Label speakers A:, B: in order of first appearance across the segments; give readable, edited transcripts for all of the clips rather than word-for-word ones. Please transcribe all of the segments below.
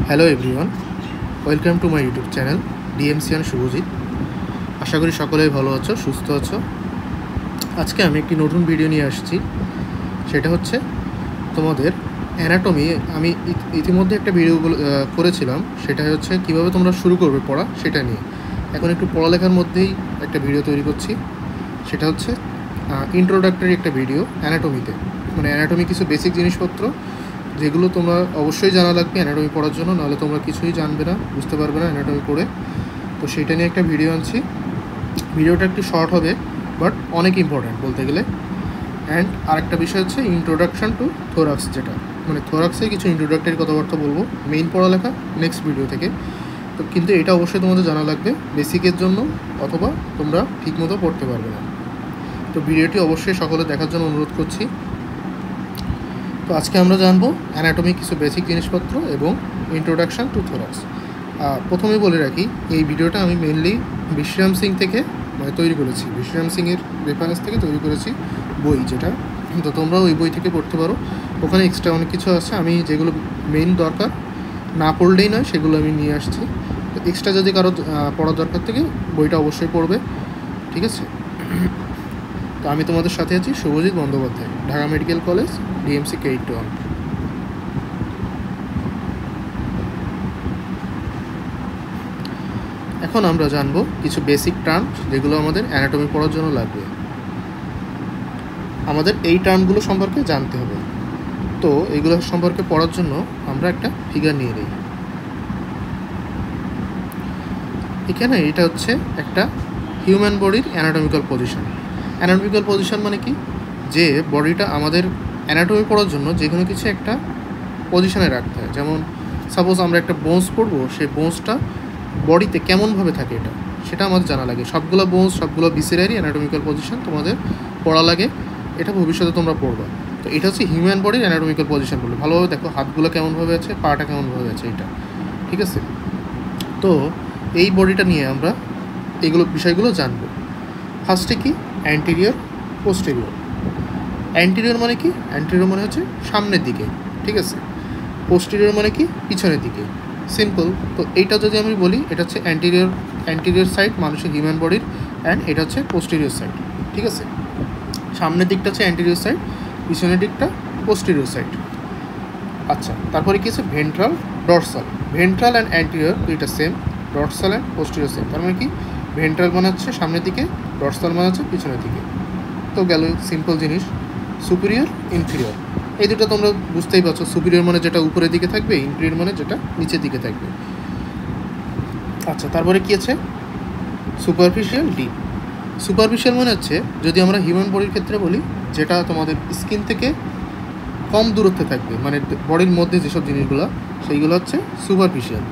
A: Hello everyone, welcome to my YouTube channel DMCian Subhajit. আশা করি সকলেই ভালো আছো, সুস্থ আছো। আজকে আমি একটি নতুন ভিডিও নিয়ে আসছি। সেটা হচ্ছে তোমাদের অ্যানাটমি। আমি ইতিমধ্যে একটা ভিডিও করেছিলাম, সেটা হচ্ছে কিভাবে তোমরা শুরু করবে পড়া, সেটা নিয়ে। এখন একটু পড়ালেখার মধ্যেই একটা ভিডিও তৈরি করছি। সেটা হচ্ছে ইন্ট্রোডাক্টরি একটা ভিডিও অ্যানাটমিতে, মানে অ্যানাটমি কিছু বেসিক জিনিসপত্র যেগুলো তোমরা অবশ্যই জানা লাগবে অ্যানাটমি পড়ার জন্য, নাহলে তোমরা কিছুই জানবে না, বুঝতে পারবে না অ্যানাটমি পড়ে। তো সেইটা নিয়ে একটা ভিডিও আনছি। ভিডিওটা একটু শর্ট হবে, বাট অনেক ইম্পর্ট্যান্ট বলতে গেলে। অ্যান্ড আরেকটা বিষয় হচ্ছে ইন্ট্রোডাকশান টু থোরাক্স, যেটা মানে থোরাক্সে কিছু ইন্ট্রোডাক্টরি কথাবার্তা বলবো। মেইন পড়ালেখা নেক্সট ভিডিও থেকে। তো কিন্তু এটা অবশ্যই তোমাদের জানা লাগবে বেসিকের জন্য, অথবা তোমরা ঠিকমতো পড়তে পারবে না। তো ভিডিওটি অবশ্যই সকলে দেখার জন্য অনুরোধ করছি। তো আজকে আমরা জানবো অ্যানাটমি কিছু বেসিক জিনিসপত্র এবং ইন্ট্রোডাকশান টু থোরাক্স। প্রথমেই বলে রাখি, এই ভিডিওটা আমি মেনলি বিশ্রাম সিং থেকে তৈরি করেছি, বিশ্রাম সিংয়ের রেফারেন্স থেকে তৈরি করেছি বই যেটা। তো তোমরা ওই বই থেকে পড়তে পারো, ওখানে এক্সট্রা অনেক কিছু আছে। আমি যেগুলো মেইন দরকার না পড়লেই নয় সেগুলো আমি নিয়ে আসছি। তো এক্সট্রা যদি কারো পড়ার দরকার থেকে বইটা অবশ্যই পড়বে, ঠিক আছে? তো আমি তোমাদের সাথে আছি, Subhajit Bandyopadhyay, Dhaka medical college, DMC K81। এখন আমরা জানবো কিছু বেসিক টার্ম যেগুলো আমাদের অ্যানাটমি পড়ার জন্য লাগবে। আমাদের এই টার্মগুলো সম্পর্কে জানতে হবে। তো এইগুলো সম্পর্কে পড়ার জন্য আমরা একটা ফিগার নিয়ে নিই। এখানে এটা হচ্ছে একটা হিউম্যান বডির অ্যানাটমিক্যাল পজিশন। অ্যানাটমিক্যাল পজিশন মানে কি, যে বডিটা আমাদের অ্যানাটমি পড়ার জন্য যে কোনো কিছু একটা পজিশনে রাখতে হয়। যেমন সাপোজ আমরা একটা বোনস পড়বো, সেই বোনসটা বডিতে কেমনভাবে থাকে সেটা আমাদের জানা লাগে। সবগুলো বোনস, সবগুলো ভিসেরারই অ্যানাটমিক্যাল পজিশন তোমাদের পড়া লাগে, এটা ভবিষ্যতে তোমরা পড়বা। তো এটা হচ্ছে হিউম্যান বডির অ্যানাটমিক্যাল পজিশন বলে। ভালোভাবে দেখো হাতগুলো কেমনভাবে আছে, পাটা কেমনভাবে আছে, এটা ঠিক আছে। তো এই বডিটা নিয়ে আমরা এইগুলো বিষয়গুলো জানবো। ফার্স্টে কি, অ্যান্টেরিয়র, পোস্টেরিয়র। অ্যান্টেরিয়র মানে কি, অ্যান্টেরিয়র মানে হচ্ছে সামনের দিকে, ঠিক আছে। পোস্টেরিয়র মানে কি, পিছনের দিকে, সিম্পল। তো এইটা যদি আমি বলি, এটা হচ্ছে অ্যান্টেরিয়র সাইড মানুষের হিউম্যান বডির, অ্যান্ড এটা হচ্ছে পোস্টেরিয়র সাইড, ঠিক আছে। সামনের দিকটা হচ্ছে অ্যান্টেরিয়র সাইড, পিছনের দিকটা পোস্টেরিয়র সাইড। আচ্ছা, তারপরে কি আছে, ventral, dorsal. Ventral and anterior দুইটা same, dorsal and posterior same. তার মানে কি, ভেন্ট্রাল মানে হচ্ছে সামনের দিকে, ডরসাল মানে হচ্ছে পিছনের দিকে। তো গেল সিম্পল জিনিস। সুপিরিয়র, ইনফিরিয়র, এই দুটো তোমরা বুঝতেই পারছো। সুপিরিয়র মানে যেটা উপরের দিকে থাকবে, ইনফিরিয়র মানে যেটা নিচের দিকে থাকবে। আচ্ছা, তারপরে কি আছে, সুপারফিশিয়াল, ডিপ। সুপারফিশিয়াল মানে হচ্ছে, যদি আমরা হিউম্যান বডির ক্ষেত্রে বলি, যেটা তোমাদের স্কিন থেকে কম দূরত্বে থাকবে, মানে বডির মধ্যে যেসব জিনিসগুলো, সেইগুলো হচ্ছে সুপারফিশিয়াল।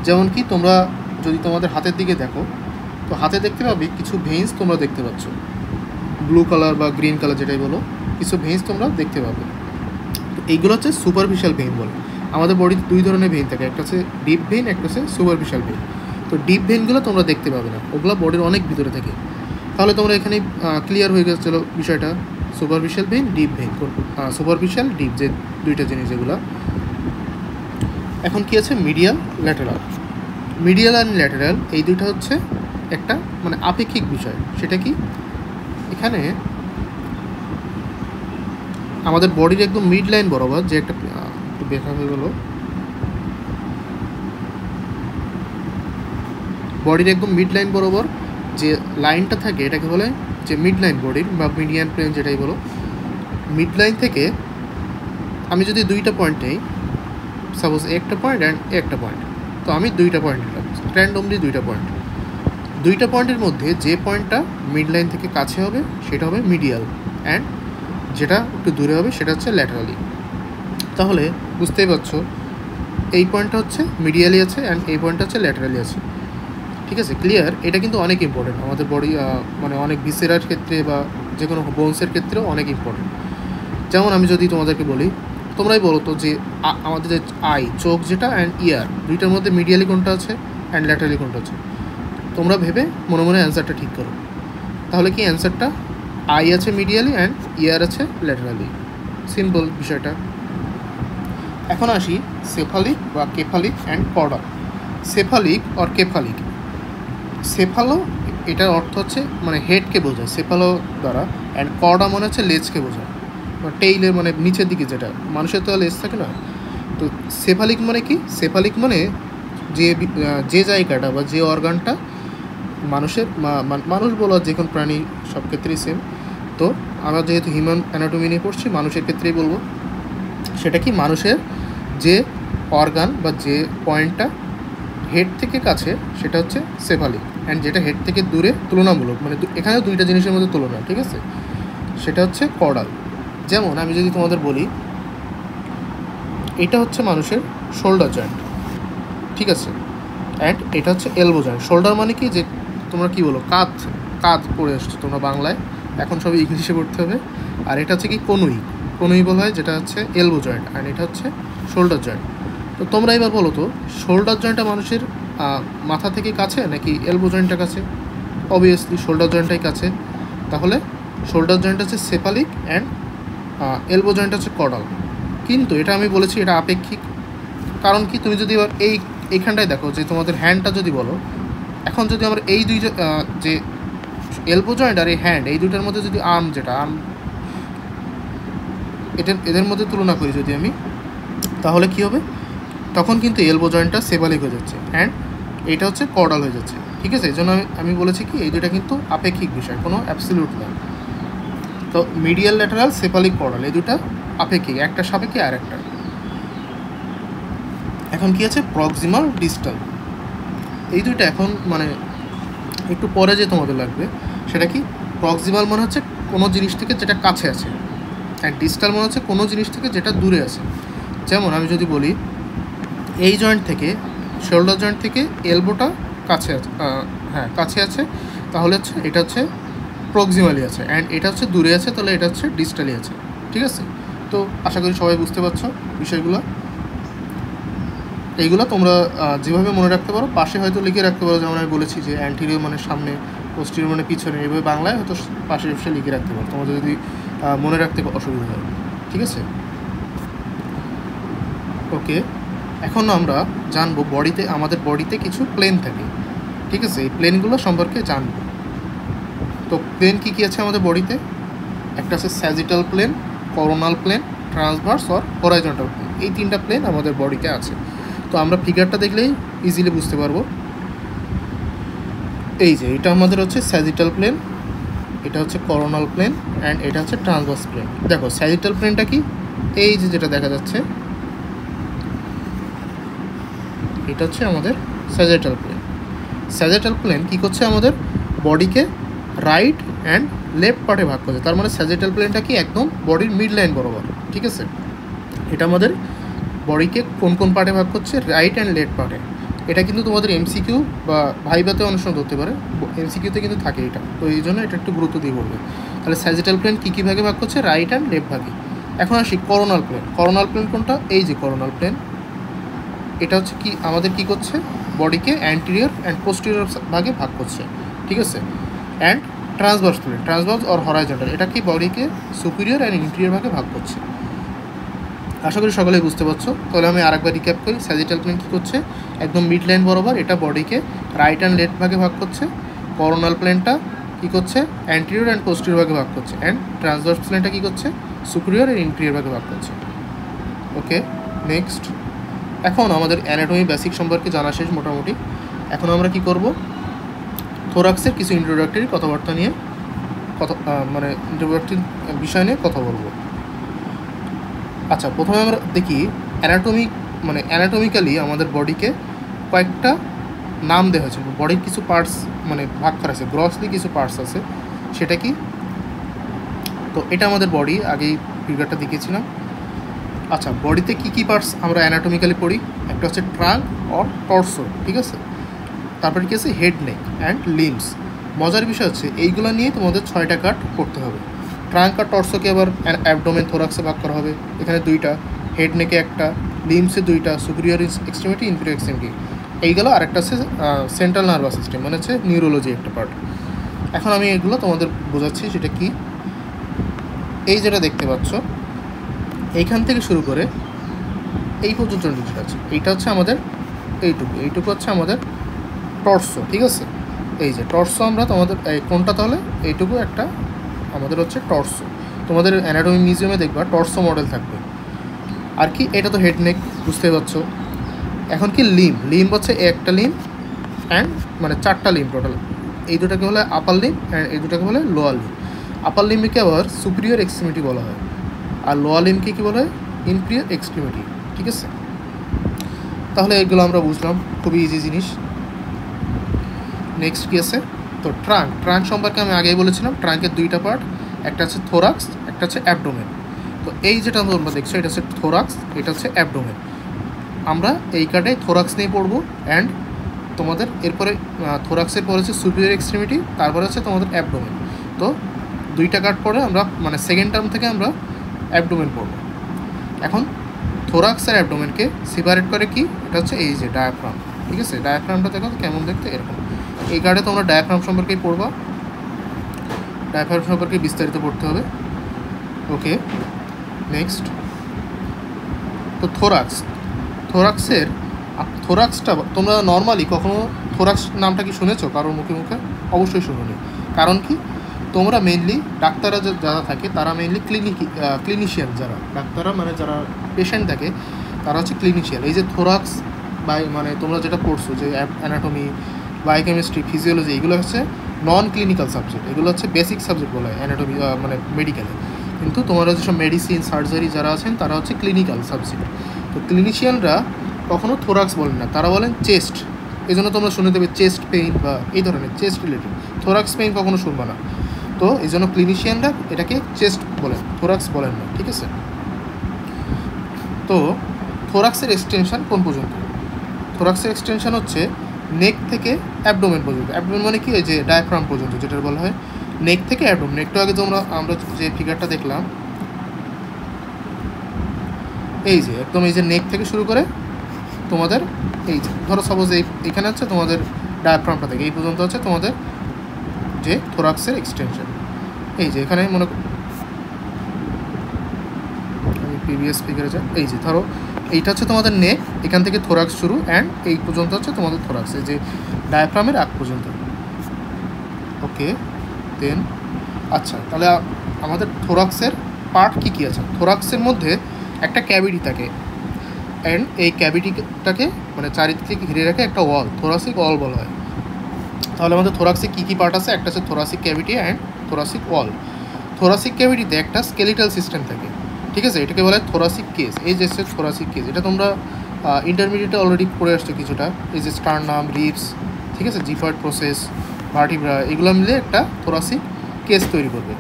A: যেমন কি, তোমরা যদি তোমাদের হাতের দিকে দেখো, তো হাতে দেখতে পাবে কিছু ভেইন্স তোমরা দেখতে পাচ্ছ, ব্লু কালার বা গ্রিন কালার যেটাই বলো, কিছু ভেইন্স তোমরা দেখতে পাবে। তো এইগুলো হচ্ছে সুপারফিশিয়াল ভেইন বলে। আমাদের বডিতে দুই ধরনের ভেইন থাকে, একটা হচ্ছে ডিপ ভেইন, একটা হচ্ছে সুপারফিশিয়াল ভেইন। তো ডিপ ভেইনগুলো তোমরা দেখতে পাবে না, ওগুলো বডির অনেক ভিতরে থাকে। তাহলে তোমরা এখানে ক্লিয়ার হয়ে গেছিলো বিষয়টা, superficial vein, deep vein. Superficial, deep, যে দুইটা জিনিস যেগুলো। এখন কি আছে, medial, lateral. Medial and lateral এই দুইটা হচ্ছে একটা মানে আপেক্ষিক বিষয়। সেটা কি, এখানে আমাদের বডির একদম মিড লাইন বরাবর যে একটা, একটু দেখা হয়ে গেল, বডির একদম মিড লাইন বরাবর যে লাইনটা থাকে, এটাকে বলে যে মিড লাইন বডির, বা মিডিয়ান প্লেন যেটাই বলো। মিড লাইন থেকে আমি যদি দুইটা পয়েন্ট নেই, সাপোজ একটা পয়েন্ট অ্যান্ড একটা পয়েন্ট, তো আমি দুইটা পয়েন্ট নিলাম, র্যান্ডমলি দুইটা পয়েন্টের মধ্যে যে পয়েন্টটা মিড লাইন থেকে কাছে হবে সেটা হবে মিডিয়াল, অ্যান্ড যেটা একটু দূরে হবে সেটা হচ্ছে ল্যাটারালি। তাহলে বুঝতেই পারছো, এই পয়েন্টটা হচ্ছে মিডিয়ালি আছে অ্যান্ড এই পয়েন্টটা হচ্ছে ল্যাটারালি আছে, ঠিক আছে, ক্লিয়ার। এটা কিন্তু অনেক ইম্পর্টেন্ট আমাদের বডি, মানে অনেক ভিসেরার ক্ষেত্রে বা যে কোনো বোনসের ক্ষেত্রেও অনেক ইম্পর্টেন্ট। যেমন আমি যদি তোমাদেরকে বলি, তোমরাই বলো তো যে আমাদের যে আই, চোখ যেটা, অ্যান্ড ইয়ার, দুইটার মধ্যে মিডিয়ালি কোনটা আছে অ্যান্ড ল্যাটারালি কোনটা আছে, তোমরা ভেবে মনে মনে অ্যান্সারটা ঠিক করো। তাহলে কি অ্যান্সারটা, আই আছে মিডিয়ালি অ্যান্ড ইয়ার আছে ল্যাটারালি। সিম্পল বিষয়টা। এখন আসি সেফালিক বা কেফালিক and caudal. Cephalic or কেফালিক, cephalo এটার অর্থ হচ্ছে মানে হেডকে বোঝায় সেফালো দ্বারা, অ্যান্ড কর্ডা মানে হচ্ছে লেজকে বোঝায়, টেইলের মানে নিচের দিকে যেটা, মানুষের তো লেজ থাকে না। তো সেফালিক মানে কি? সেফালিক মানে যে জায়গাটা বা যে অর্গানটা মানুষের মানুষ বলো যে কোনো প্রাণী সব ক্ষেত্রেই সেম। তো আমরা যেহেতু হিউম্যান অ্যানাটমি নিয়ে পড়ছি, মানুষের ক্ষেত্রেই বলবো, সেটা কি মানুষের যে অর্গান বা যে পয়েন্টটা হেড থেকে কাছে সেটা হচ্ছে সেফালিক, অ্যান্ড যেটা হেড থেকে দূরে তুলনামূলক মানে এখানে দুইটা জিনিসের মধ্যে তুলনা, ঠিক আছে, সেটা হচ্ছে কর্ডাল। যেমন আমি যদি তোমাদের বলি, এটা হচ্ছে মানুষের শোল্ডার জয়েন্ট, ঠিক আছে, অ্যান্ড এটা হচ্ছে এলবো জয়েন্ট। শোল্ডার মানে কি, যে তোমরা কী বলো, কাঁধ কাঁধ পড়ে আসছো তোমরা বাংলায়, এখন সবই ইংলিশে পড়তে হবে। আর এটা হচ্ছে কি কনুই, কনুই বলা হয়, যেটা হচ্ছে এলবো জয়েন্ট, অ্যান্ড এটা হচ্ছে শোল্ডার জয়েন্ট। তো তোমরা এবার বলো তো, শোল্ডার জয়েন্টটা মানুষের মাথা থেকে কাছে নাকি এলবো জয়েন্টটা কাছে? অবভিয়াসলি শোল্ডার জয়েন্টটাই কাছে। তাহলে শোল্ডার জয়েন্ট হচ্ছে সেফালিক অ্যান্ড এলবো জয়েন্ট হচ্ছে কর্ডাল। কিন্তু এটা আমি বলেছি এটা আপেক্ষিক। কারণ কি, তুমি যদি এবার এইখানটায় দেখো যে তোমাদের হ্যান্ডটা যদি বলো, এখন যদি আমরা এই দুই যে এলবো জয়েন্ট আর এই হ্যান্ড, এই দুইটার মধ্যে যদি আর্ম, যেটা আর্ম এদের মধ্যে তুলনা করি যদি আমি, তাহলে কি হবে, তখন কিন্তু এলবো জয়েন্টটা সেফালিক হয়ে যাচ্ছে অ্যান্ড এটা হচ্ছে কর্ডাল হয়ে যাচ্ছে, ঠিক আছে। এই জন্য আমি বলেছি কি এই দুইটা কিন্তু আপেক্ষিক বিষয়, কোনো অ্যাবসলিউট না। তো মিডিয়াল ল্যাটারাল সেফালিক কর্ডাল এই দুটা আপেক্ষিক, একটা সাপেক্ষে আর একটা। এখন কি আছে, প্রক্সিমাল ডিস্টাল, এই দুইটা এখন মানে একটু পরে যে তোমাদের লাগবে। সেটা কি, প্রক্সিমাল মনে হচ্ছে কোনো জিনিস থেকে যেটা কাছে আছে, আর ডিস্টাল মনে হচ্ছে কোনো জিনিস থেকে যেটা দূরে আছে। যেমন আমি যদি বলি এই জয়েন্ট থেকে, শোল্ডার জয়েন্ট থেকে এলবোটা কাছে আছে, হ্যাঁ কাছে আছে, তাহলে হচ্ছে এটা হচ্ছে প্রক্সিমালি আছে, অ্যান্ড এটা হচ্ছে দূরে আছে, তাহলে এটা হচ্ছে ডিস্টালি আছে, ঠিক আছে। তো আশা করি সবাই বুঝতে পারছো বিষয়গুলো। এইগুলো তোমরা যেভাবে মনে রাখতে পারো, পাশে হয়তো লিখে রাখতে পারো, যেমন আমি বলেছি যে অ্যান্টিরিয়র মানে সামনে, পোস্টেরিয়র মানে পিছনে, এইভাবে বাংলায় হয়তো পাশে পাশে লিখে রাখতে পারো তোমাদের যদি মনে রাখতে অসুবিধা হয়, ঠিক আছে। ওকে, এখন আমরা জানবো বডিতে, আমাদের বডিতে কিছু প্লেন থাকে, ঠিক আছে, এই প্লেনগুলো সম্পর্কে জানবো। তো প্লেন কী কী আছে আমাদের বডিতে? একটা আছে sagittal plane, coronal plane, transverse আর হরাইজন্টাল প্লেন, এই তিনটা প্লেন আমাদের বডিতে আছে। তো আমরা ফিগারটা দেখলেই ইজিলি বুঝতে পারবো। এই যে এটা আমাদের হচ্ছে স্যাজিটাল প্লেন, এটা হচ্ছে করোনাল প্লেন, অ্যান্ড এটা হচ্ছে ট্রান্সভার্স প্লেন। দেখো স্যাজিটাল প্লেনটা কি, এই যে যেটা দেখা যাচ্ছে, এটা হচ্ছে আমাদের স্যাজিটাল প্লেন। স্যাজিটাল প্লেন কী করছে, আমাদের বডিকে রাইট অ্যান্ড লেফট পার্টে ভাগ করছে। তার মানে স্যাজিটাল প্লেনটা কি একদম বডির মিড লাইন বরাবর, ঠিক আছে। এটা আমাদের বডিকে কোন কোন পার্টে ভাগ করছে, রাইট অ্যান্ড লেফট পার্টে। এটা কিন্তু তোমাদের এমসিকিউ বা ভাইভাতেও অনেক সময় ধরতে পারে, এমসিকিউতে কিন্তু থাকে এটা, তো এই জন্য এটা একটু গুরুত্ব দিয়ে বলবে। তাহলে স্যাজিটাল প্লেন কী কী ভাগে ভাগ করছে, রাইট অ্যান্ড লেফট ভাগে। এখন আসি করোনাল প্লেন। করোনাল প্লেন কোনটা, এই যে করোনাল প্লেন, এটা হচ্ছে কি আমাদের কি করছে, বডিকে অ্যান্টিরিয়র অ্যান্ড পোস্টেরিয়র ভাগে ভাগ করছে, ঠিক আছে। And transverse plane, transverse or horizontal, এটা কি বডিকে সুপিরিয়র অ্যান্ড ইন্টেরিয়র ভাগে ভাগ করছে। আশা করি সকলেই বুঝতে পারছো। তাহলে আমি আরেকবার রিক্যাপ করি, স্যাজিটাল প্লেন কী করছে, একদম মিড লাইন বরাবর, এটা বডিকে রাইট অ্যান্ড লেফট ভাগে ভাগ করছে। করোনাল প্লেনটা কী করছে, অ্যান্টিরিয়র অ্যান্ড পোস্টেরিয়র ভাগে ভাগ করছে। অ্যান্ড ট্রান্সভার্স প্লেনটা কী করছে, সুপিরিয়র অ্যান্ড ইন্টেরিয়র ভাগে ভাগ করছে। ওকে, নেক্সট। এখন আমাদের অ্যানাটমি বেসিক সম্পর্কে জানা শেষ মোটামুটি। এখন আমরা কি করব, থোরাক্সের কিছু ইন্ট্রোডাক্টরি কথাবার্তা নিয়ে মানে ইন্ট্রোডাক্টরি বিষয় নিয়ে কথা বলবো। আচ্ছা, প্রথমে আমরা দেখি অ্যানাটমিক্যালি আমাদের বডিকে কয়েকটা নাম দেওয়া হয়েছে, বডির কিছু পার্টস মানে ভাগ করা আছে, গ্রসলি কিছু পার্টস আছে। সেটা কি, তো এটা আমাদের বডি, আগেই ফিগারটা দেখিয়েছিলাম। আচ্ছা, বডিতে কী কী পার্টস আমরা অ্যানাটমিক্যালি পড়ি, একটা হচ্ছে ট্রাঙ্ক অর টর্সো, ঠিক আছে। তারপরে কি আছে, হেড, নেক অ্যান্ড লিমস। মজার বিষয় হচ্ছে এইগুলো নিয়ে তোমাদের 6টা কাট করতে হবে। ট্রাঙ্ক আর টর্সোকে আবার অ্যাবডোমেন থোরাক্সে ভাগ করা হবে, এখানে 2টা, হেড নেকে 1টা, লিমসে 2টা, সুপিরিয়র এক্সট্রিমিটি, ইনফিরিয়র এক্সট্রিমিটি। এইগুলো আরেকটা আছে সেন্ট্রাল নার্ভাস সিস্টেম, মানে হচ্ছে নিউরোলজি একটা পার্ট। এখন আমি এগুলো তোমাদের বোঝাচ্ছি সেটা কি। এই যেটা দেখতে পাচ্ছ, এইখান থেকে শুরু করে এই পর্যন্ত যেটা আছে এইটা হচ্ছে আমাদের এইটুকু হচ্ছে আমাদের টর্সো, ঠিক আছে। এই যে টর্সো আমরা তোমাদের কোনটা তাহলে এইটুকু একটা আমাদের হচ্ছে টর্সো। তোমাদের অ্যানাটমি মিউজিয়ামে দেখবা টর্সো মডেল থাকবে। আর কি এটা তো হেড নেক বুঝতে পারছো। এখন কি লিম্ব হচ্ছে একটা লিম্ব অ্যান্ড মানে 4টা লিম্ব টোটাল। এই দুটাকে বলে আপার লিম্ব অ্যান্ড এই দুটাকে বলে লোয়ার লিম্ব। আপার লিম্বকে আবার সুপিরিয়র এক্সট্রিমিটি বলা হয়, আর লোয়ার লিম্বকে কী বলা হয়? ইনফিরিয়র এক্সট্রিমিটি, ঠিক আছে। তাহলে এগুলো আমরা বুঝলাম, খুবই ইজি জিনিস। নেক্সট কী আছে? তো ট্রাঙ্ক সম্পর্কে আমি আগেই বলেছিলাম, ট্রাঙ্কের 2টা পার্ট, একটা হচ্ছে থোরাক্স, একটা হচ্ছে অ্যাবডোমেন। তো এই যেটা তোমরা দেখছো এটা হচ্ছে থোরাক্স, এটা হচ্ছে অ্যাবডোমেন। আমরা এই কার্ডে থোরাক্স নিয়ে পড়বো অ্যান্ড তোমাদের এরপরে থোরাক্সের পরে হচ্ছে সুপিরিয়র এক্সট্রিমিটি, তারপরে হচ্ছে তোমাদের অ্যাবডোমেন। তো 2টা কার্ড পরে আমরা মানে সেকেন্ড টার্ম থেকে আমরা অ্যাবডোমেন পড়বো। এখন থোরাক্স আর অ্যাবডোমেনকে সেপারেট করে কি? এটা হচ্ছে এই যে ডায়াফ্রাম, ঠিক আছে। ডায়াফ্রামটা দেখো কেমন দেখতে, এরকম। এই কার্ডে তোমরা ডায়াফ্রাম সম্পর্কেই পড়বা, ডায়াফ্রাম সম্পর্কে বিস্তারিত পড়তে হবে। ওকে, নেক্সট। তো থোরাক্সটা তোমরা নর্মালি কখনো থোরাক্স নামটা কি শুনেছো কারোর মুখে? অবশ্যই শুনোনি। কারণ কি? তোমরা মেনলি ডাক্তাররা যারা থাকে তারা মেনলি ক্লিনিশিয়ান, যারা ডাক্তাররা মানে যারা পেশেন্ট থাকে তারা হচ্ছে ক্লিনিশিয়ান। এই যে থোরাক্স মানে তোমরা যেটা পড়ছো যে অ্যানাটমি, বায়োকেমিস্ট্রি, ফিজিওলজি, এগুলো হচ্ছে নন ক্লিনিক্যাল সাবজেক্ট, এগুলো হচ্ছে বেসিক সাবজেক্ট বলা হয় অ্যানাটমি মানে মেডিকেলে। কিন্তু তোমরা যেসব মেডিসিন, সার্জারি যারা আছেন তারা হচ্ছে ক্লিনিক্যাল সাবজেক্ট। তো ক্লিনিশিয়ানরা কখনো থোরাক্স বলেন না, তারা বলেন চেস্ট। এই জন্য তোমরা শুনে দেবে চেস্ট পেইন বা এই ধরনের চেস্ট রিলেটেড, থোরাক্স পেইন কখনো শুনবা না। তো এই জন্য ক্লিনিশিয়ানরা এটাকে চেস্ট বলেন, থোরাক্স বলেন না, ঠিক আছে। তো থোরাক্সের এক্সটেনশন কোন পর্যন্ত? থোরাক্সের এক্সটেনশন হচ্ছে নেক থেকে অ্যাবডোমেন পর্যন্ত। অ্যাবডোমেন মানে কি? এই যে ডায়াফ্রাম পর্যন্ত, যেটা বলা হয় নেক থেকে অ্যাবডোমেন। নেকটা আগে আমরা যে ফিগারটা দেখলাম, এই যে একদম এই যে নেক থেকে শুরু করে তোমাদের এই যে ধরো সাপোজ এইখানে হচ্ছে তোমাদের ডায়াফ্রামটা থেকে এই পর্যন্ত হচ্ছে তোমাদের যে থোরাক্সের এক্সটেনশন। এই যে এখানে মনে আমি প্রিভিয়াস ফিগারে যাই, এই যে ধরো এইটা হচ্ছে তোমাদের নেক, এখান থেকে থোরাক্স শুরু অ্যান্ড এই পর্যন্ত হচ্ছে তোমাদের থোরাক্স, এই যে ডায়াফ্রামের আগ পর্যন্ত। ওকে, দেন আচ্ছা, তাহলে আমাদের থোরাক্সের পার্ট কী আছে? থোরাক্সের মধ্যে একটা ক্যাভিটি থাকে অ্যান্ড এই ক্যাভিটিটাকে মানে চারিদিকে ঘিরে রাখে একটা ওয়াল, থোরাসিক ওয়াল বলা হয়। তাহলে আমাদের থোরাক্সে কী পার্ট আছে? একটা হচ্ছে thoracic cavity and thoracic wall. Thoracic ক্যাভিটিতে একটা স্কেলিটাল সিস্টেম থাকে, ঠিক আছে। এটাকে বলা হয় থোরাসিক কেস। এই যে থোরাসিক কেস, এটা তোমরা ইন্টারমিডিয়েটে অলরেডি পড়ে আসছো কিছুটা। এই যে স্টারনাম, রিবস, ঠিক আছে, জিফয়েড প্রসেস, ভার্টিব্রা, এগুলো মিলে একটা থোরাসিক কেস তৈরি করবে।